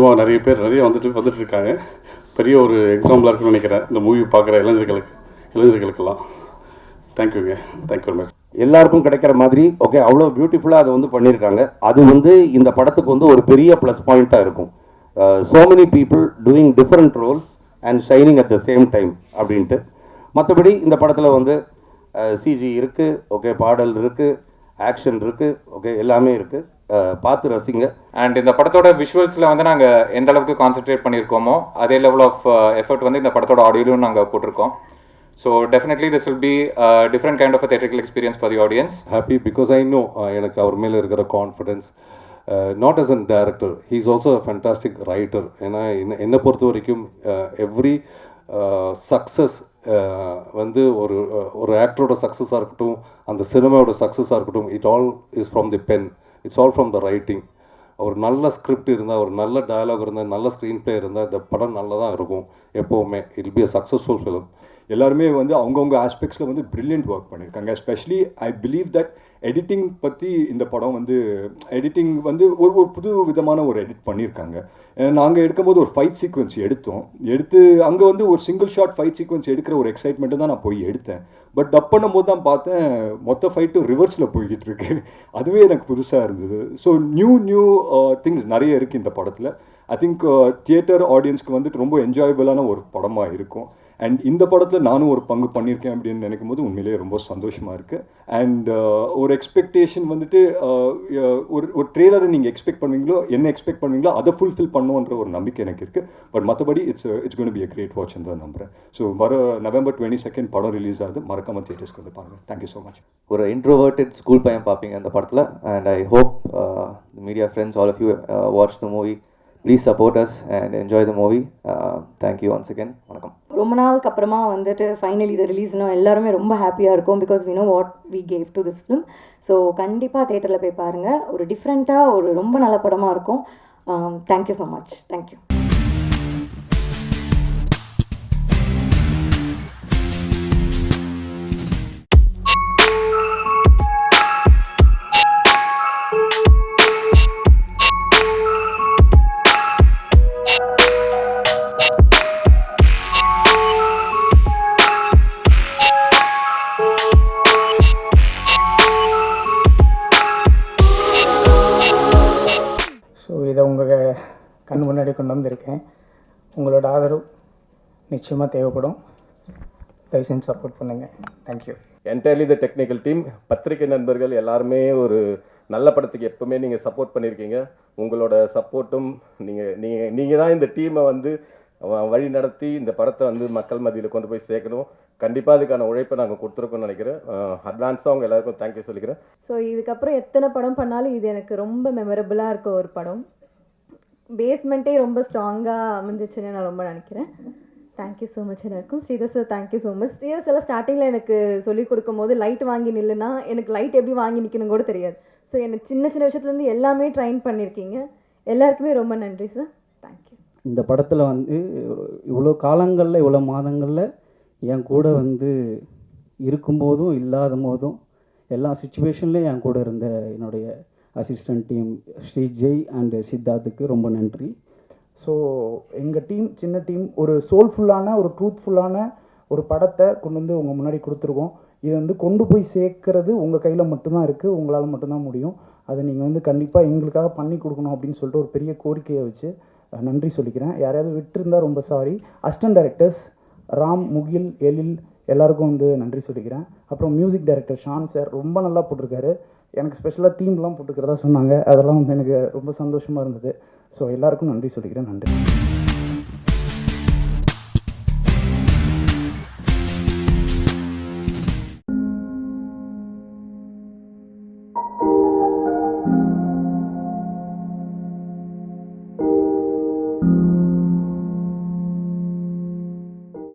மூலமாக நிறைய பேர் வந்துட்டு இருக்காங்க. பெரிய ஒரு எக்ஸாம்பிளாக இருக்குன்னு நினைக்கிறேன் இந்த மூவி பார்க்குற இளைஞர்களுக்கெல்லாம். தேங்க்யூங்க, தேங்க்யூ வெரி மச். எல்லாருக்கும் கிடைக்கிற மாதிரி ஓகே, அவ்வளோ பியூட்டிஃபுல்லாக அதை வந்து பண்ணியிருக்காங்க. அது வந்து இந்த படத்துக்கு வந்து ஒரு பெரிய ப்ளஸ் பாயிண்ட்டாக இருக்கும். So many people doing different roles and shining at the same time அப்படின்ட்டு. மற்றபடி இந்த படத்தில் வந்து சிஜி இருக்குது, ஓகே, பாடல் இருக்குது, ஆக்ஷன் இருக்குது, ஓகே, எல்லாமே இருக்குது. பார்த்து ரசிங்க. அண்ட் இந்த படத்தோட விஷுவல்ஸில் வந்து நாங்கள் எந்த அளவுக்கு கான்சென்ட்ரேட் பண்ணியிருக்கோமோ அதே லெவல் ஆஃப் எஃபர்ட் வந்து இந்த படத்தோட ஆடியோலையும் நாங்கள் போட்டிருக்கோம். So definitely this will be a different kind of a theatrical experience for the audience. Happy because I know எனக்கு அவர் மேலே இருக்கிற confidence, not as a director, he is also a fantastic writer. ஏன்னா என்னை பொறுத்த வரைக்கும் எவ்ரி சக்ஸஸ் வந்து ஒரு ஆக்டரோட சக்ஸஸாக இருக்கட்டும், அந்த சினிமாவோட சக்ஸஸாக இருக்கட்டும், it all is from the pen, it's all from the writing. ஒரு நல்ல ஸ்கிரிப்ட் இருந்தால், ஒரு நல்ல டயலாக் இருந்தால், நல்ல ஸ்க்ரீன் பிளே இருந்தால் இந்த படம் நல்லா தான் இருக்கும் எப்போவுமே. It be a successful film. எல்லாருமே வந்து அவங்கவுங்க ஆஸ்பெக்ட்ஸில் வந்து பிரில்லியன்ட் ஒர்க் பண்ணியிருக்காங்க. Especially I believe that editing பற்றி இந்த படம் வந்து எடிட்டிங் வந்து ஒரு புது விதமான ஒரு எடிட் பண்ணியிருக்காங்க. நாங்கள் எடுக்கும்போது ஒரு ஃபைட் சீக்வன்ஸ் எடுத்து அங்கே வந்து ஒரு சிங்கிள் ஷாட் ஃபைட் சீக்வன்ஸ் எடுக்கிற ஒரு எக்ஸைட்மெண்ட்டு தான் நான் போய் எடுத்தேன். பட் டப் பண்ணும்போது தான் பார்த்தேன் மொத்த ஃபைட்டும் ரிவர்ஸில் போய்கிட்டு இருக்கு. அதுவே எனக்கு புதுசாக இருந்தது. ஸோ நியூ திங்ஸ் நிறைய இருக்குது இந்த படத்தில். ஐ திங்க் தியேட்டர் ஆடியன்ஸ்க்கு வந்துட்டு ரொம்ப என்ஜாயபிளான ஒரு படமாக இருக்கும். அண்ட் இந்த படத்தில் நானும் ஒரு பங்கு பண்ணியிருக்கேன் அப்படின்னு நினைக்கும் போது உண்மையிலேயே ரொம்ப சந்தோஷமாக இருக்குது. அண்ட் ஒரு எக்ஸ்பெக்டேஷன் வந்துட்டு ஒரு ட்ரெய்லரை நீங்கள் எக்ஸ்பெக்ட் பண்ணுவீங்களோ அதை ஃபுல்ஃபில் பண்ணுவோன்ற ஒரு நம்பிக்கை எனக்கு இருக்குது. பட் மற்றபடி it's gonna be a great watch தான் நம்புகிறேன். ஸோ வர November 22 படம் ரிலீஸ் ஆகுது. மறக்காம தியேட்டர்ஸ்க்கு வந்து பாருங்கள். Thank you so much. ஒரு இன்ட்ரோவர்ட்டட் ஸ்கூல் பையன் பார்ப்பீங்க அந்த படத்தில். And I hope media friends all of you watch the movie. Please support us and enjoy the movie. Thank you once again. வணக்கம். ரொம்ப நாளுக்கு அப்புறமா வந்துட்டு ஃபைனலி இது ரிலீஸ்னால் எல்லாருமே ரொம்ப ஹாப்பியாக இருக்கும். Because we know what we gave to this film. So கண்டிப்பாக தேட்டரில் போய் பாருங்கள். ஒரு டிஃப்ரெண்ட்டாக ஒரு ரொம்ப நல்ல படமாக இருக்கும். Thank you so much. தேங்க்யூ. இதை உங்கள் கண் முன்னாடி கொண்டு வந்திருக்கேன். உங்களோட ஆதரவு நிச்சயமாக தேவைப்படும். தயவு செஞ்சு சப்போர்ட் பண்ணுங்கள். தேங்க்யூ. என்டையர்லி த டெக்னிக்கல் டீம், பத்திரிகை நண்பர்கள் எல்லாருமே ஒரு நல்ல படத்துக்கு எப்பவுமே நீங்கள் சப்போர்ட் பண்ணியிருக்கீங்க. உங்களோட சப்போர்ட்டும் நீங்கள் தான் இந்த டீமை வந்து வழி நடத்தி இந்த படத்தை வந்து மக்கள் மத்தியில் கொண்டு போய் சேர்க்கணும். கண்டிப்பாக அதுக்கான உழைப்பை நாங்கள் கொடுத்துருக்கோம்னு நினைக்கிறேன். அட்வான்ஸாக அவங்க எல்லாருக்கும் தேங்க்யூ சொல்லிக்கிறேன். ஸோ இதுக்கப்புறம் எத்தனை படம் பண்ணாலும் இது எனக்கு ரொம்ப மெமரபுளாக இருக்க ஒரு படம். பேஸ்மெண்ட்டே ரொம்ப ஸ்ட்ராங்காக அமைஞ்சிச்சுன்னு நான் ரொம்ப நினைக்கிறேன். தேங்க்யூ ஸோ மச் எல்லாருக்கும். Sridhar sir thank you so much. Sridhar sir ஸ்டார்டிங்கில் எனக்கு சொல்லிக் கொடுக்கும் போது லைட் வாங்கி நில்லுனா எனக்கு லைட் எப்படி வாங்கி நிற்கணும் கூட தெரியாது. ஸோ எனக்கு சின்ன விஷயத்துலேருந்து எல்லாமே ட்ரைன் பண்ணியிருக்கீங்க. எல்லாருக்குமே ரொம்ப நன்றி சார். தேங்க்யூ. இந்த படத்தில் வந்து இவ்வளோ காலங்களில் இவ்வளோ மாதங்களில் என் கூட வந்து இருக்கும்போதும் இல்லாத போதும் எல்லா சுச்சுவேஷன்லேயும் என் கூட இருந்த என்னுடைய அசிஸ்டன்ட் டீம் ஸ்ரீஜெய் அண்டு சித்தார்த்துக்கு ரொம்ப நன்றி. ஸோ எங்கள் டீம் சின்ன டீம் ஒரு சோல்ஃபுல்லான ஒரு ட்ரூத்ஃபுல்லான ஒரு படத்தை கொண்டு வந்து உங்கள் முன்னாடி கொடுத்துருக்கோம். இதை வந்து கொண்டு போய் சேர்க்கறது உங்கள் கையில் மட்டும்தான் இருக்குது, உங்களால் மட்டும்தான் முடியும். அதை நீங்கள் வந்து கண்டிப்பாக எங்களுக்காக பண்ணி கொடுக்கணும் அப்படின்னு சொல்லிட்டு ஒரு பெரிய கோரிக்கையை வச்சு நன்றி சொல்லிக்கிறேன். யாரையாவது விட்டுருந்தால் ரொம்ப சாரி. அசிஸ்டன்ட் டைரக்டர்ஸ் ராம், முகில், எழில் எல்லாருக்கும் வந்து நன்றி சொல்லிக்கிறேன். அப்புறம் மியூசிக் டைரக்டர் ஷான் சார் ரொம்ப நல்லா போட்டிருக்காரு. எனக்கு ஸ்பெஷலாக தீம்லாம் போட்டுக்கிறதா சொன்னாங்க. அதெல்லாம் வந்து எனக்கு ரொம்ப சந்தோஷமாக இருந்தது. ஸோ எல்லாருக்கும் நன்றி சொல்லிக்கிறேன். நன்றி.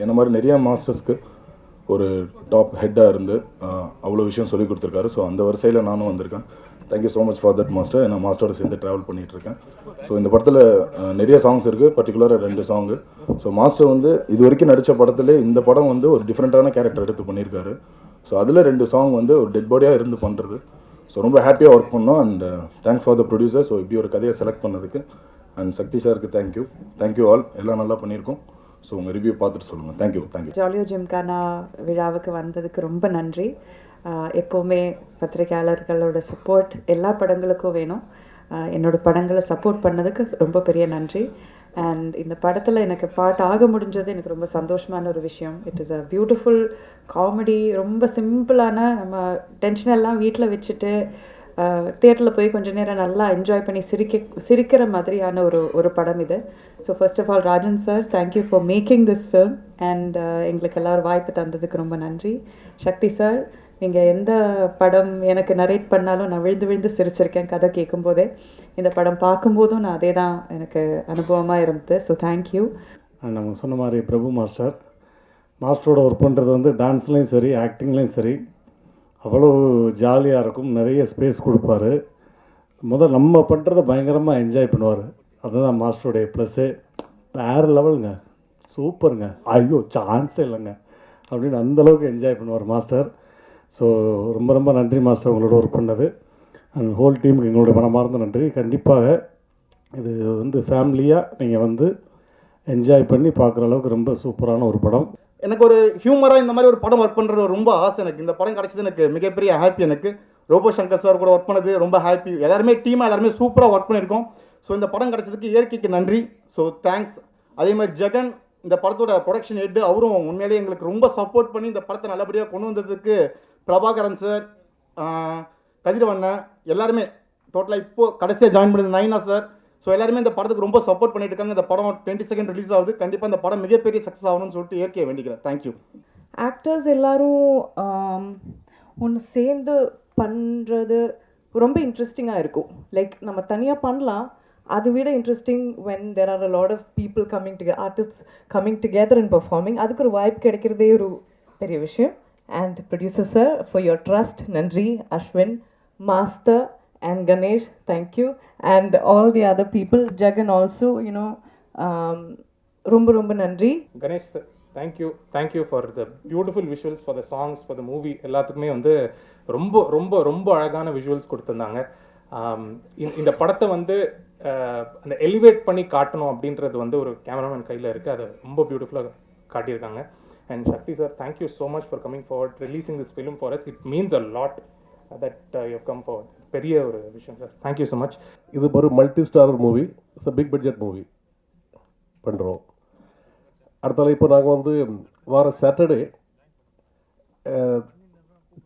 என்ன மாதிரி நிறைய மாஸ்டர்ஸ்க்கு ஒரு டாப் ஹெட்டாக இருந்து அவ்வளோ விஷயம் சொல்லி கொடுத்துருக்காரு. ஸோ அந்த வரிசையில் நானும் வந்திருக்கேன். Thank you so much for that master. நான் மாஸ்டரோட சேர்ந்து ட்ராவல் பண்ணிகிட்ருக்கேன். ஸோ இந்த படத்தில் நிறைய சாங்ஸ் இருக்குது, பர்டிகுலராக 2 சாங்கு. ஸோ மாஸ்டர் வந்து இது வரைக்கும் நடித்த படத்துலேயே இந்த படம் வந்து ஒரு டிஃப்ரெண்ட்டான கேரக்டர் எடுத்து பண்ணியிருக்காரு. ஸோ அதில் 2 சாங் வந்து ஒரு டெட் பாடியாக இருந்து பண்ணுறது. ஸோ ரொம்ப ஹாப்பியாக ஒர்க் பண்ணோம். And thanks for the producer. So இப்படி ஒரு கதையை செலக்ட் பண்ணதுக்கு அண்ட் சக்தி சாருக்கு தேங்க்யூ ஆல், எல்லாம் நல்லா பண்ணியிருக்கோம். ஸோ உங்கள் ரிவ்யூ பார்த்துட்டு சொல்லுங்கள். தேங்க்யூ. ஜாலியோ ஜிம்கானா விழாவுக்கு வந்ததுக்கு ரொம்ப நன்றி. எப்போவுமே பத்திரிகையாளர்களோட சப்போர்ட் எல்லா படங்களுக்கும் வேணும். என்னோட படங்களை சப்போர்ட் பண்ணதுக்கு ரொம்ப பெரிய நன்றி. அண்ட் இந்த படத்தில் எனக்கு பார்ட் ஆக முடிஞ்சது எனக்கு ரொம்ப சந்தோஷமான ஒரு விஷயம். It is a beautiful comedy, ரொம்ப சிம்பிளான, நம்ம டென்ஷன் எல்லாம் வீட்டில் வச்சுட்டு தியேட்டரில் போய் கொஞ்சம் நேரம் நல்லா என்ஜாய் பண்ணி சிரிக்கிற மாதிரியான ஒரு படம் இது. So first of all Rajan sir, thank you for making this film. And எங்களுக்கு எல்லோரும் வாய்ப்பு தந்ததுக்கு ரொம்ப நன்றி. சக்தி சார், நீங்கள் எந்த படம் எனக்கு நரேட் பண்ணாலும் நான் விழுந்து சிரிச்சிருக்கேன் கதை கேட்கும்போதே. இந்த படம் பார்க்கும்போதும் நான் அதே தான் எனக்கு அனுபவமாக இருந்தது. So thank you. நம்ம சொன்ன மாதிரி பிரபு மாஸ்டரோட ஒர்க் பண்ணுறது வந்து டான்ஸ்லேயும் சரி ஆக்டிங்லேயும் சரி அவ்வளோ ஜாலியாக இருக்கும். நிறைய ஸ்பேஸ் கொடுப்பாரு. நம்ம பண்ணுறத பயங்கரமாக என்ஜாய் பண்ணுவார். அதுதான் மாஸ்டருடைய ப்ளஸ்ஸு. வேறு லெவலுங்க, சூப்பருங்க, ஐயோ சான்ஸே இல்லைங்க அப்படின்னு அந்தளவுக்கு என்ஜாய் பண்ணுவார் மாஸ்டர். ஸோ ரொம்ப நன்றி மாஸ்டர், உங்களோட ஒர்க் பண்ணது. அண்ட் ஹோல் டீமுக்கு எங்களுடைய மனமார்ந்த நன்றி. கண்டிப்பாக இது வந்து ஃபேமிலியாக நீங்கள் வந்து என்ஜாய் பண்ணி பார்க்குற அளவுக்கு ரொம்ப சூப்பரான ஒரு படம். எனக்கு ஒரு ஹியூமராக இந்த மாதிரி ஒரு படம் ஒர்க் பண்ணுறது ரொம்ப ஆசை. எனக்கு இந்த படம் கிடச்சது எனக்கு மிகப்பெரிய ஹாப்பி. எனக்கு ரோபோ சங்கர் சார் கூட ஒர்க் பண்ணது ரொம்ப ஹாப்பி. எல்லாருமே டீமாக எல்லாருமே சூப்பராக ஒர்க் பண்ணியிருக்கோம். ஸோ இந்த படம் கிடச்சதுக்கு இயற்கைக்கு நன்றி. So thanks. அதே மாதிரி ஜெகன், இந்த படத்தோட ப்ரொடக்ஷன் ஹெட், அவரும் உண்மையிலேயே எங்களுக்கு ரொம்ப சப்போர்ட் பண்ணி இந்த படத்தை நல்லபடியாக கொண்டு வந்ததுக்கு பிரபாகரன் சார், கதிரவண்ணன், எல்லாருமே டோட்டலாக இப்போது கடைசியாக ஜாயின் பண்ணது நைனா சார். ஸோ எல்லாருமே இந்த படத்துக்கு ரொம்ப சப்போர்ட் பண்ணிட்டு இருக்காங்க. இந்த படம் 22 ரிலீஸ் ஆகுது. கண்டிப்பாக இந்த படம் மிகப்பெரிய சக்ஸஸ் ஆகணும்னு சொல்லிட்டு இயற்கையை வேண்டிக்கிறேன். தேங்க்யூ. ஆக்டர்ஸ் எல்லாரும் ஒன்று சேர்ந்து பண்ணுறது ரொம்ப இன்ட்ரெஸ்டிங்காக இருக்கும். லைக் நம்ம தனியாக பண்ணலாம், அதை விட interesting when there are a lot of people coming together, artists coming together and performing. அதுக்கு ஒரு வாய்ப்பு கிடைக்கிறதே ஒரு பெரிய விஷயம். And producer sir, for your trust, நன்றி. Ashwin, master and Ganesh, thank you. And all the other people, Jagan also, you know, ரொம்ப நன்றி. Ganesh sir, thank you for the beautiful visuals, for the songs, for the movie. எல்லாத்துக்குமே வந்து ரொம்ப அழகான visuals கொடுத்துருந்தாங்க. இந்த படத்தை வந்து அந்த எலிவேட் பண்ணி காட்டணும் அப்படின்றது வந்து ஒரு கேமராமேன் கையில் இருக்குது. அதை ரொம்ப பியூட்டிஃபுல்லாக காட்டியிருக்காங்க. And Sakthi sir, thank you so much for coming forward, releasing this film for us. It means a lot that you have come forward. பெரிய ஒரு விஷயம் சார். Thank you so much. இது ஒரு multi starrer movie, it's a big budget movie பண்ணுறோம். அடுத்தால இப்போ நாங்கள் வந்து வார சாட்டர்டே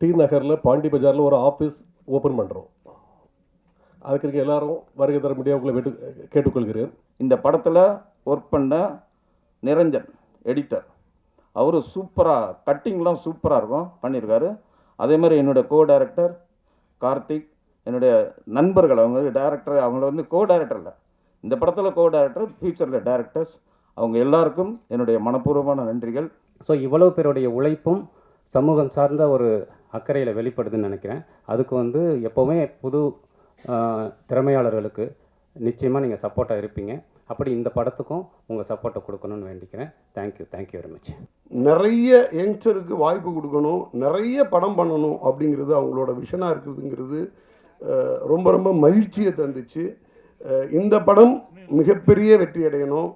டி நகரில் பாண்டி பஜாரில் ஒரு ஆஃபீஸ் ஓப்பன் பண்ணுறோம். அதுக்கு எல்லாரும் வருகை தர முடியாது உங்களை கேட்டுக்கொள்கிறேன். இந்த படத்தில் ஒர்க் பண்ண நிரஞ்சன் எடிட்டர், அவர் சூப்பராக கட்டிங்லாம் சூப்பராக இருக்கும் பண்ணியிருக்காரு. அதே மாதிரி என்னுடைய டைரக்டர் கார்த்திக், என்னுடைய நண்பர்கள், அவங்க டைரக்டர், அவங்கள வந்து டைரக்டர் இல்லை, இந்த படத்தில் டைரக்டர், ஃபியூச்சரில் டைரக்டர்ஸ், அவங்க எல்லாருக்கும் என்னுடைய மனப்பூர்வமான நன்றிகள். ஸோ இவ்வளோ பேருடைய உழைப்பும் சமூகம் சார்ந்த ஒரு அக்கறையில் வெளிப்படுதுன்னு நினைக்கிறேன். அதுக்கு வந்து எப்போவுமே புது திறமையாளர்களுக்கு நிச்சயமாக நீங்கள் சப்போர்ட்டாக இருப்பீங்க. அப்படி இந்த படத்துக்கும் உங்கள் சப்போர்ட்டை கொடுக்கணும்னு வேண்டிக்கிறேன். Thank you very much. நிறைய யங்ஸ்டருக்கு வாய்ப்பு கொடுக்கணும், நிறைய படம் பண்ணணும் அப்படிங்கிறது அவங்களோட விஷனாக இருக்குதுங்கிறது ரொம்ப மகிழ்ச்சியை தந்துச்சு. இந்த படம் மிகப்பெரிய வெற்றி அடையணும்.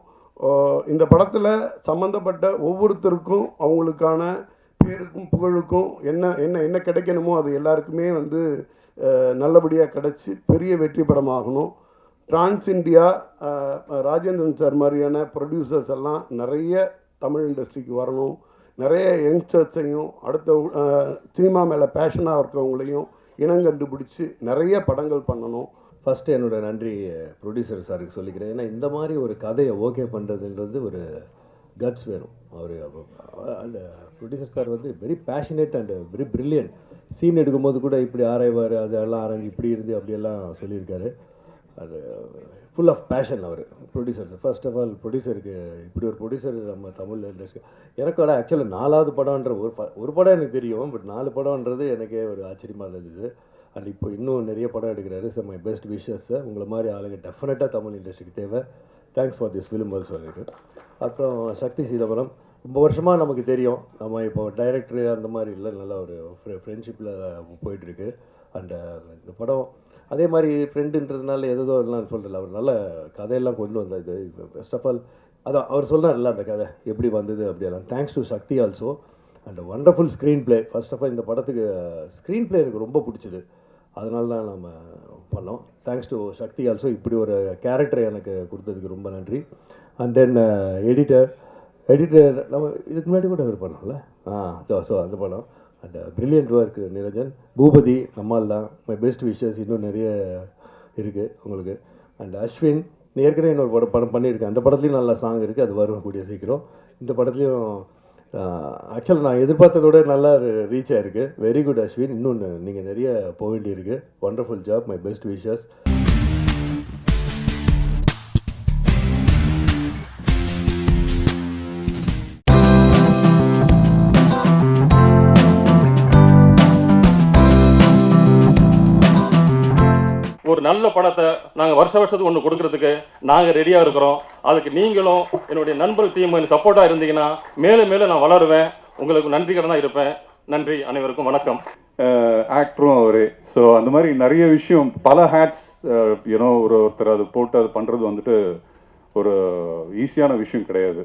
இந்த படத்தில் சம்மந்தப்பட்ட ஒவ்வொருத்தருக்கும் அவங்களுக்கான பேருக்கும் புகழுக்கும் என்ன கிடைக்கணுமோ அது எல்லாருக்குமே வந்து நல்லபடியாக கிடச்சி பெரிய வெற்றி படமாகணும். டிரான்ஸ் இண்டியா, ராஜேந்திரன் சார் மாதிரியான ப்ரொடியூசர்ஸ் எல்லாம் நிறைய தமிழ் இண்டஸ்ட்ரிக்கு வரணும். நிறைய யங்ஸ்டர்ஸையும் அடுத்த சினிமா மேலே பேஷனாக இருக்கவங்களையும் இனம் கண்டுபிடிச்சி நிறைய படங்கள் பண்ணணும். ஃபஸ்ட்டு என்னோடய நன்றி ப்ரொடியூசர் சாருக்கு சொல்லிக்கிறேன். ஏன்னா இந்த மாதிரி ஒரு கதையை ஓகே பண்ணுறதுன்றது ஒரு கட்ஸ் வேணும். அவர் அந்த ப்ரொடியூசர் சார் வந்து very passionate and very brilliant. Scene எடுக்கும்போது கூட இப்படி ஆராய்வார், அதெல்லாம் ஆராய்ச்சி இப்படி இருந்து அப்படியெல்லாம் சொல்லியிருக்காரு. அது ஃபுல் ஆஃப் பேஷன் அவர் ப்ரொடியூசர். ஃபர்ஸ்ட் ஆஃப் ஆல் ப்ரொடியூசருக்கு இப்படி ஒரு ப்ரொடியூசர் நம்ம தமிழ் இண்டஸ்ட்ரி. எனக்கு கூட ஆக்சுவலாக 4வது படம்ன்ற ஒரு படம் எனக்கு தெரியும், பட் 4 படம்ன்றது எனக்கே ஒரு ஆச்சரியமாக இருந்துச்சு. அண்ட் இப்போ இன்னும் நிறைய படம் எடுக்கிறாரு. So my best wishes. உங்களை மாதிரி ஆளுங்க டெஃபினட்டாக தமிழ் இண்டஸ்ட்ரிக்கு தேவை. Thanks for this film also. எனக்கு அப்புறம் சக்தி சீதாபுரம் ரொம்ப வருஷமாக நமக்கு தெரியும். நம்ம இப்போ டைரக்டரு அந்த மாதிரி இல்லை, நல்ல ஒரு ஃப்ரெண்ட்ஷிப்பில் போயிட்டுருக்கு. அண்ட் இந்த படம் அதே மாதிரி ஃப்ரெண்டுன்றதுனால எதோ எல்லாம் சொல்கிறல, அவர் நல்ல கதையெல்லாம் கொண்டு வந்தார். இது ஃபர்ஸ்ட் ஆஃப் ஆல் அதான் அவர் சொன்னார்ல அந்த கதை எப்படி வந்தது அப்படியெல்லாம். Thanks to Sakthi also and wonderful screenplay. First of all இந்த படத்துக்கு ஸ்க்ரீன் ப்ளே எனக்கு ரொம்ப பிடிச்சிது, அதனால தான் நம்ம பண்ணோம். தேங்க்ஸ் டு சக்தி ஆல்சோ, இப்படி ஒரு கேரக்டரை எனக்கு கொடுத்ததுக்கு ரொம்ப நன்றி. அண்ட் தென் எடிட்டர் நம்ம இதுக்கு முன்னாடி கூட அவர் பண்ணோம்ல, ஸோ அந்த படம் and brilliant work Niranjan. Boopathi நம்மால் தான், மை பெஸ்ட் விஷஸ், இன்னும் நிறைய இருக்குது உங்களுக்கு. அண்ட் அஸ்வின் ஏற்கனவே இன்னொரு படம் பண்ணியிருக்கேன், அந்த படத்துலையும் நல்ல சாங் இருக்குது, அது வரும் கூடிய சீக்கிரம். இந்த படத்துலையும் ஆக்சுவலாக நான் எதிர்பார்த்ததோட நல்லா ரீச் ஆகிருக்கு. வெரி குட் அஸ்வின், இன்னும் நீங்கள் நிறைய போக வேண்டியிருக்கு. Wonderful job, my best wishes. ஒரு நல்ல படத்தை நாங்கள் வருஷத்துக்கு ஒன்று கொடுக்கறதுக்கு நாங்கள் ரெடியாக இருக்கிறோம். அதுக்கு நீங்களும் என்னுடைய நண்பர்கள் டீம் எனக்கு சப்போர்ட்டாக இருந்தீங்கன்னா மேலும் மேலும் நான் வளருவேன். உங்களுக்கு நன்றி கடனாக இருப்பேன். நன்றி, அனைவருக்கும் வணக்கம். ஆக்டரும் அவரு. ஸோ அந்த மாதிரி நிறைய விஷயம், பல ஹேட்ஸ் யூனோ ஒருத்தர் அது போட்டு அது பண்ணுறது வந்துட்டு ஒரு ஈஸியான விஷயம் கிடையாது.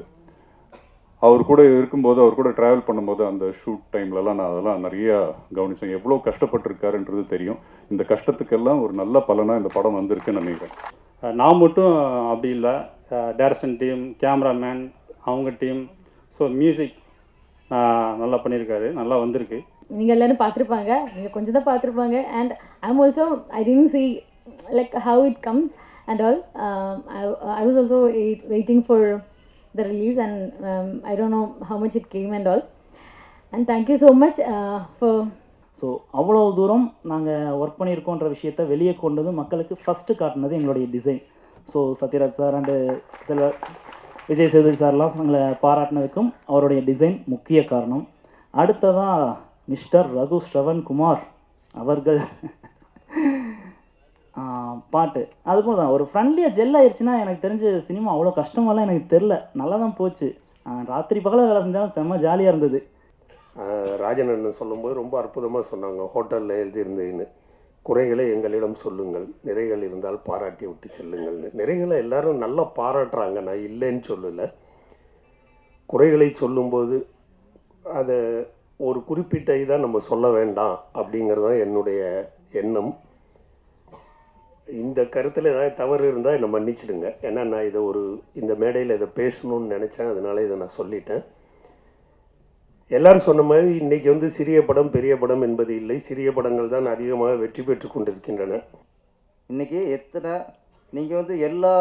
அவர் கூட இருக்கும்போது, அவர் கூட ட்ராவல் பண்ணும்போது அந்த ஷூட் டைம்லலாம் நான் அதெல்லாம் நிறையா கவனித்தேன். எவ்வளோ கஷ்டப்பட்டுருக்காருன்றது தெரியும். இந்த கஷ்டத்துக்கெல்லாம் ஒரு நல்ல பலனாக இந்த படம் வந்திருக்குன்னு நினைக்கிறேன். நான் மட்டும் அப்படி இல்லை, டைரக்ஷன் டீம், கேமராமேன், அவங்க டீம், ஸோ மியூசிக் நல்லா பண்ணியிருக்காரு, நல்லா வந்திருக்கு. நீங்கள் எல்லோரும் பார்த்துருப்பாங்க, நீங்கள் கொஞ்சம் தான் பார்த்துருப்பாங்க. And I'm also I didn't see like how it comes and all. I was also waiting for the release and I don't know how much it came and all. And thank you so much for. So அவ்வளோ தூரம் நாங்கள் work பண்ணியிருக்கோன்ற விஷயத்த வெளியே கொண்டது மக்களுக்கு first காட்டினது எங்களுடைய design. So Sathyaraj sir and Vijay Sethupathi சார்லாம் எங்களை பாராட்டினதுக்கும் அவருடைய டிசைன் முக்கிய காரணம். அடுத்ததாக மிஸ்டர் ரகு ஸ்ரவன்குமார் அவர்கள் பாட்டு அதுபோல் தான் ஒரு ஃப்ரெண்ட்லியாக ஜெல் ஆயிடுச்சுன்னா எனக்கு தெரிஞ்ச சினிமா அவ்வளோ கஷ்டமாலாம் எனக்கு தெரில, நல்லா தான் போச்சு. ராத்திரி பகலாக வேலை செஞ்சாலும் செம்ம ஜாலியாக இருந்தது. ராஜன் அண்ணன் சொல்லும்போது ரொம்ப அற்புதமாக சொன்னாங்க. ஹோட்டலில் எழுதியிருந்தேன்னு குறைகளை எங்களிடம் சொல்லுங்கள், நிறைகள் இருந்தால் பாராட்டி விட்டு செல்லுங்கள்னு. நிறைகளை எல்லாரும் நல்லா பாராட்டுறாங்க, நான் இல்லைன்னு சொல்லலை. குறைகளை சொல்லும்போது அதை ஒரு குறிப்பிட்ட இதாக நம்ம சொல்ல வேண்டாம் அப்படிங்கிறது தான் என்னுடைய எண்ணம். இந்த கருத்தில் ஏதாவது தவறு இருந்தால் என்னை மன்னிச்சிடுங்க. ஏன்னா நான் இதை இந்த மேடையில் இதை பேசணும்னு நினச்சேன், அதனால இதை நான் சொல்லிட்டேன். எல்லாரும் சொன்ன மாதிரி இன்றைக்கி சிறிய படம் பெரிய படம் என்பது இல்லை, சிறிய படங்கள் தான் அதிகமாக வெற்றி பெற்று கொண்டிருக்கின்றன. இன்றைக்கி நீங்கள் எல்லா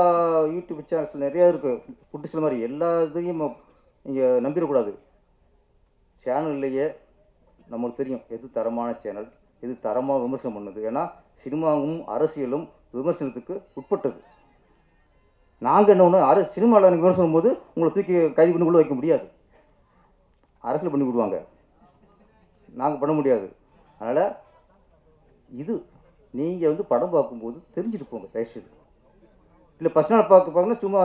யூடியூப் சேனல்ஸ் நிறையா இருக்குது, புட்டு சில மாதிரி எல்லா இதையும் நீங்கள் நம்பிடக்கூடாது. சேனல்லையே நம்மளுக்கு தெரியும் எது தரமான சேனல், எது தரமாக விமர்சனம் பண்ணுது. ஏன்னா சினிமாவும் அரசியலும் விமர்சனத்துக்கு உட்பட்டது. நாங்கள் என்ன ஒன்று சினிமாவில் விமர்சனம் போது உங்களை தூக்கி கைது பண்ணி உள்ள வைக்க முடியாது, அரசியல் பண்ணி விடுவாங்க, நாங்கள் பண்ண முடியாது. அதனால் இது நீங்கள் படம் பார்க்கும்போது தெரிஞ்சுட்டு போங்க தயவுசெய்து. இல்லை ஃபஸ்ட் நாள் பார்க்கணும்னா சும்மா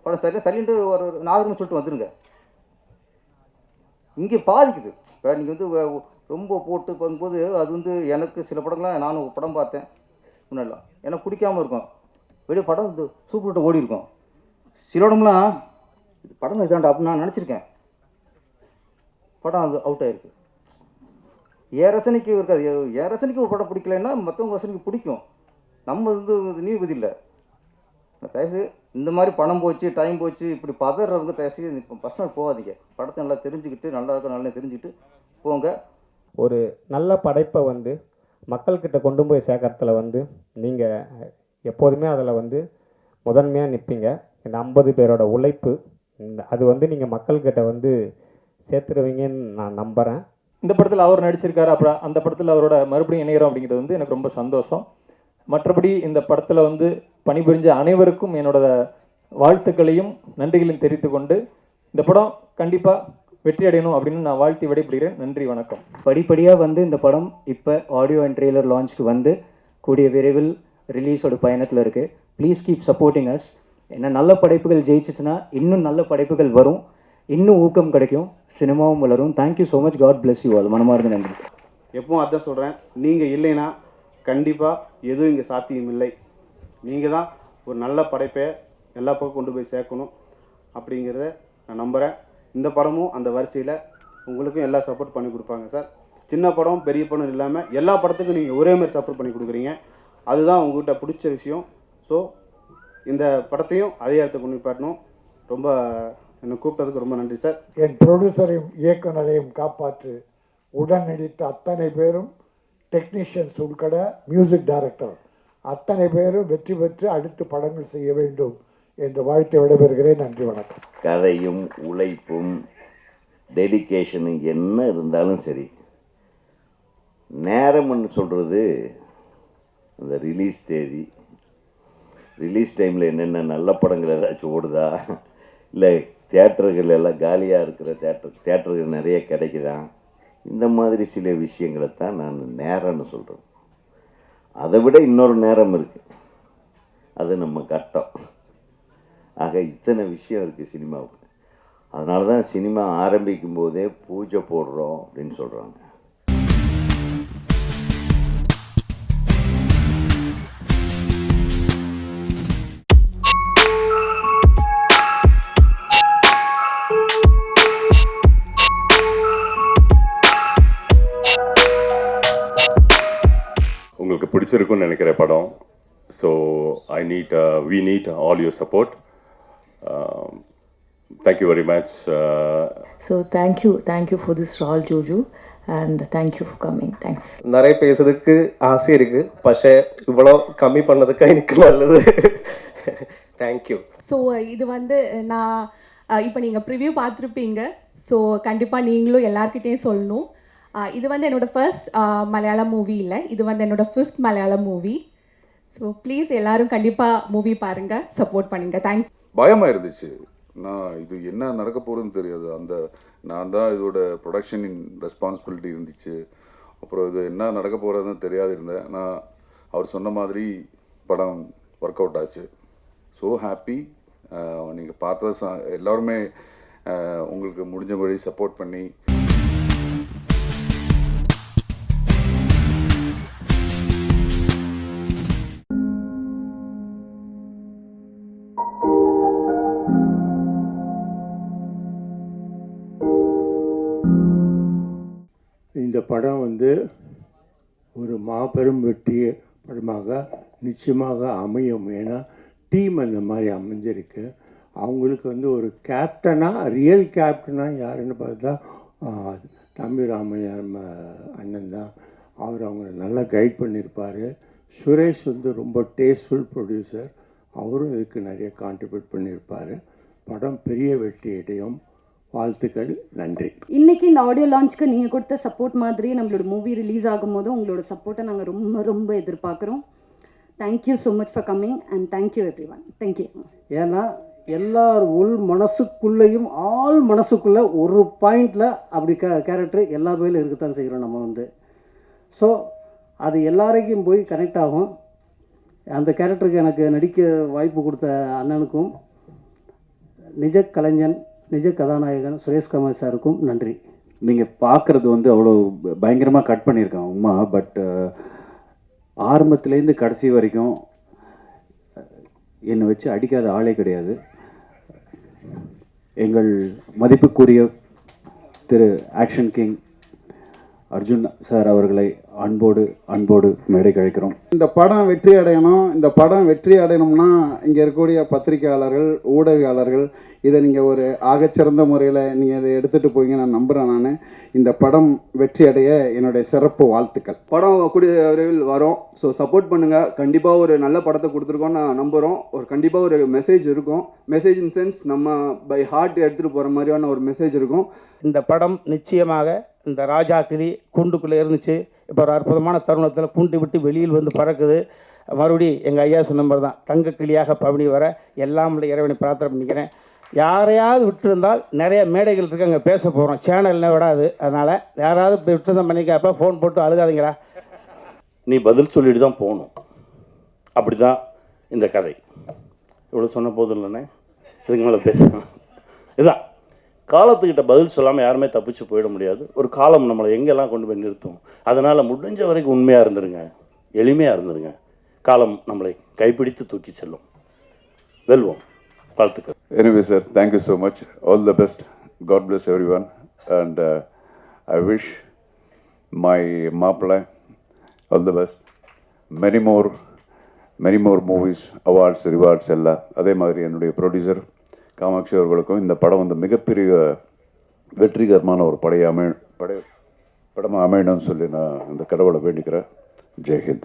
படம் சரியாக சரின்ட்டு ஒரு 4 நிமிஷம் சொல்லிட்டு வந்துடுங்க. இங்கே பாதிக்குது. இப்போ நீங்கள் ரொம்ப போட்டு பார்க்கும்போது அது எனக்கு சில படங்கள்லாம் நானும் ஒரு படம் பார்த்தேன் முன்னெல்லாம், எனக்கு பிடிக்காமல் இருக்கும். வெளியே படம் சூப்பர்கிட்ட ஓடி இருக்கும். சில இடம்லாம் இது படம் இதாண்டா அப்படின்னு நான் நினச்சிருக்கேன், படம் அது அவுட் ஆகிருக்கு. என் ரசனைக்கு இருக்காது. என் ரசனைக்கு ஒரு படம் பிடிக்கலைன்னா மற்றவங்க ரசனைக்கு பிடிக்கும். நம்ம நீதிபதி இல்லை. தயவுசெய்து இந்த மாதிரி பணம் போச்சு, டைம் போச்சு, இப்படி பதறவங்க தயவுசெய்து இப்போ ஃபஸ்ட் நாள் போகாதீங்க. படத்தை நல்லா தெரிஞ்சுக்கிட்டு, நல்லா இருக்க நல்லா தெரிஞ்சுக்கிட்டு போங்க. ஒரு நல்ல படைப்பை மக்கள்கிட்ட கொண்டு போய் சேர்க்கறதுல நீங்கள் எப்போதுமே அதில் முதன்மையாக நிற்பீங்க. இந்த 50 பேரோட உழைப்பு அது நீங்கள் மக்கள்கிட்ட சேர்த்துருவீங்கன்னு நான் நம்புகிறேன். இந்த படத்தில் அவர் நடிச்சிருக்காரு, அப்புறம் அந்த படத்தில் அவரோட மறுபடியும் இணைகிறோம் அப்படிங்கிறது எனக்கு ரொம்ப சந்தோஷம். மற்றபடி இந்த படத்தில் பணிபுரிஞ்ச அனைவருக்கும் என்னோட வாழ்த்துக்களையும் நன்றிகளையும் தெரிவித்துக் கொண்டு இந்த படம் கண்டிப்பாக வெற்றி அடையணும் அப்படின்னு நான் வாழ்த்தி விடைபெறுகிறேன். நன்றி, வணக்கம். படிப்படியாக இந்த படம் இப்போ ஆடியோ அண்ட் ட்ரெய்லர் லான்ச்சுக்கு கூடிய விரைவில் ரிலீஸோட பயணத்தில் இருக்குது. Please keep supporting us. ஏன்னா நல்ல படைப்புகள் ஜெயிச்சிச்சுன்னா இன்னும் நல்ல படைப்புகள் வரும், இன்னும் ஊக்கம் கிடைக்கும், சினிமாவும் வளரும். Thank you so much. God bless you all. மனமார்ந்த நன்றி. எப்பவும் அதான் சொல்கிறேன், நீங்கள் இல்லைன்னா கண்டிப்பாக எதுவும் இங்கே சாத்தியமில்லை. நீங்கள் தான் ஒரு நல்ல படைப்பை எல்லா பக்கம் கொண்டு போய் சேர்க்கணும் அப்படிங்கிறத நான் நம்புகிறேன். இந்த படமும் அந்த வரிசையில் உங்களுக்கும் எல்லா சப்போர்ட் பண்ணி கொடுப்பாங்க சார். சின்ன படம் பெரிய படம் இல்லாமல் எல்லா படத்துக்கும் நீங்கள் ஒரே மாதிரி சப்போர்ட் பண்ணி கொடுக்குறீங்க. அதுதான் உங்கள்கிட்ட பிடிச்ச விஷயம். ஸோ இந்த படத்தையும் அதே இடத்த கொண்டு பாட்டணும். ரொம்ப என்னை கூப்பிட்டதுக்கு ரொம்ப நன்றி சார். என் ப்ரொடியூசரையும் இயக்குனரையும் காப்பாற்று உடன் நடித்த அத்தனை பேரும், டெக்னீஷியன்ஸ் உட்பட மியூசிக் டைரக்டர் அத்தனை பேரும் வெற்றி பெற்று அடுத்து படங்கள் செய்ய வேண்டும் என்று வாழ்த்து விடைபெறுகிறேன். நன்றி, வணக்கம். கதையும் உழைப்பும் டெடிகேஷனும் என்ன இருந்தாலும் சரி, நேரம்னு சொல்கிறது அந்த ரிலீஸ் தேதி, ரிலீஸ் டைமில் என்னென்ன நல்ல படங்கள் ஏதாச்சும் ஓடுதா, இல்லை தியேட்டர்கள் எல்லாம் காலியாக இருக்கிற தியேட்டர்கள் நிறைய கிடைக்குதா, இந்த மாதிரி சில விஷயங்களை தான் நான் நேரம்னு சொல்கிறேன். அதை விட இன்னொரு நேரம் இருக்குது, அது நம்ம கட்டம். ஆக இத்தனை விஷயம் இருக்குது சினிமாவுக்கு. அதனால தான் சினிமா ஆரம்பிக்கும் போதே பூஜை போடுறோம் அப்படின்னு சொல்கிறாங்க. உங்களுக்கு பிடிச்சிருக்குன்னு நினைக்கிற படம். So we need all your support. Thank you very much. So thank you for this role, Jojo, and thank you for coming. Thanks. நிறைய பேசுறதுக்கு ஆசை இருக்குது, பஷே இவ்வளோ கம்மி பண்ணதுக்கு எனக்கு நல்லது. தேங்க்யூ. ஸோ இது வந்து நான் இப்போ நீங்கள் ப்ரிவ்யூ பார்த்துருப்பீங்க. ஸோ கண்டிப்பாக நீங்களும் எல்லார்கிட்டேயும் சொல்லணும். இது வந்து என்னோட ஃபர்ஸ்ட் மலையாளம் மூவி இல்லை, இது வந்து என்னோட 5th Malayalam movie. So please எல்லாரும் கண்டிப்பாக மூவி பாருங்கள், சப்போர்ட் பண்ணுங்கள். தேங்க். பயமாக இருந்துச்சு. நான் இது என்ன நடக்க போகிறதுன்னு தெரியாது. நான் தான் இதோட ப்ரொடக்ஷனின் ரெஸ்பான்சிபிலிட்டி இருந்துச்சு. அப்புறம் இது என்ன நடக்க போகிறதுன்னு தெரியாது இருந்தேன். நான் அவர் சொன்ன மாதிரி படம் ஒர்க் அவுட் ஆச்சு. So happy. நீங்கள் பார்த்தது எல்லாருமே உங்களுக்கு முடிஞ்சபடி சப்போர்ட் பண்ணி இந்த படம் வந்து ஒரு மாபெரும் வெற்றி படமாக நிச்சயமாக அமையும். ஏன்னா டீம் அந்த மாதிரி அமைஞ்சிருக்கு. அவங்களுக்கு வந்து ஒரு கேப்டனாக, ரியல் கேப்டனாக யாருன்னு பார்த்தா தம்பி ராமையா அண்ணன் தான். அவர் அவங்கள நல்லா கைட் பண்ணியிருப்பார். சுரேஷ் வந்து ரொம்ப டேஸ்ட்ஃபுல் ப்ரொடியூசர், அவரும் இதுக்கு நிறைய கான்ட்ரிபியூட் பண்ணியிருப்பார். படம் பெரிய வெற்றி அடையும். வாழ்த்துக்கள், நன்றி. இன்றைக்கி இந்த ஆடியோ லான்ச்சுக்கு நீங்கள் கொடுத்த சப்போர்ட் மாதிரியே நம்மளோட மூவி ரிலீஸ் ஆகும்போது உங்களோட சப்போர்ட்டை நாங்கள் ரொம்ப ரொம்ப எதிர்பார்க்குறோம். Thank you so much for coming and thank you every one. Thank you. ஏன்னா எல்லார் உள் மனசுக்குள்ளேயும் மனசுக்குள்ளே ஒரு பாயிண்டில் அப்படி கேரக்டர் எல்லா பேரும் இருக்கத்தான் செய்கிறோம் நம்ம வந்து. ஸோ அது எல்லாரையும் போய் கனெக்ட் ஆகும். அந்த கேரக்டருக்கு எனக்கு நடிக்க வாய்ப்பு கொடுத்த அண்ணனுக்கும், நிஜ கலைஞன் நிஜ கதாநாயகன் சுரேஷ்குமார் சாருக்கும் நன்றி. நீங்கள் பார்க்குறது வந்து அவ்வளோ பயங்கரமாக கட் பண்ணியிருக்கேன் உமா. பட் ஆரம்பத்துலேருந்து கடைசி வரைக்கும் என்னை வச்சு அடிக்காத ஆளே கிடையாது. எங்கள் மதிப்புக்குரிய திரு ஆக்ஷன் கிங் அர்ஜுன் சார் அவர்களை அன்போடு மேடை கழிக்கிறோம். இந்த படம் வெற்றி அடையணும். இந்த படம் வெற்றி அடையணும்னா இங்கே இருக்கக்கூடிய பத்திரிகையாளர்கள், ஊடகவியாளர்கள் இதை நீங்கள் ஒரு ஆகச்சிறந்த முறையில் நீங்கள் இதை எடுத்துகிட்டு போய்ங்க நான் நம்புகிறேன். நான் இந்த படம் வெற்றி அடைய என்னுடைய சிறப்பு வாழ்த்துக்கள். படம் கூடிய விரைவில் வரும். ஸோ சப்போர்ட் பண்ணுங்கள். கண்டிப்பாக ஒரு நல்ல படத்தை கொடுத்துருக்கோம் நான் நம்புகிறோம். கண்டிப்பாக ஒரு மெசேஜ் இருக்கும். மெசேஜ் இன் சென்ஸ் நம்ம பை ஹார்ட் எடுத்துகிட்டு போகிற மாதிரியான ஒரு மெசேஜ் இருக்கும். இந்த படம் நிச்சயமாக இந்த ராஜா கிளி கூண்டுக்குள்ளே இருந்துச்சு. இப்போ ஒரு அற்புதமான தருணத்தில் கூண்டு விட்டு வெளியில் வந்து பறக்குது. மறுபடி எங்கள் ஐயா சொன்ன மாதிரி தான் தங்க கிளியாக பவனி வர எல்லாம் இறைவனை பிரார்த்தனை பண்ணிக்கிறேன். யாரையாவது விட்டுருந்தால் நிறைய மேடைகள் இருக்குது, அங்கே பேச போகிறோம். சேனல்ல விடாது. அதனால் யாராவது விட்டுருந்தா பண்ணிக்கப்போ ஃபோன் போட்டு அழுகாதீங்களா. நீ பதில் சொல்லிட்டு தான் போகணும். அப்படி தான் இந்த கதை. இவ்வளோ சொன்ன போதும் இல்லைண்ணே, இதுக்கு மேலே பேசணும். இதுதான் காலத்துக்கிட்ட பதில் சொல்லாமல் யாருமே தப்பிச்சு போயிட முடியாது. ஒரு காலம் நம்மளை எங்கெல்லாம் கொண்டு போய் நிறுத்தும். அதனால் முடிஞ்ச வரைக்கும் உண்மையாக இருந்துருங்க. எளிமையாக இருந்துருங்க. காலம் நம்மளை கைப்பிடித்து தூக்கி செல்லும். வெல்வோம். வாழ்த்துக்கள். Anyway, sir, thank you so much. All the best. God bless everyone. And I wish my Maapala all the best. Many more movies, awards, rewards எல்லாம். அதே மாதிரி என்னுடைய ப்ரொடியூசர் காமாட்சி அவர்களுக்கும் இந்த படம் வந்து மிகப்பெரிய வெற்றிகரமான ஒரு படமாக அமையணும்னு சொல்லி நான் இந்த கடவுளை வேண்டிக்கிறேன். ஜெய்ஹிந்த்.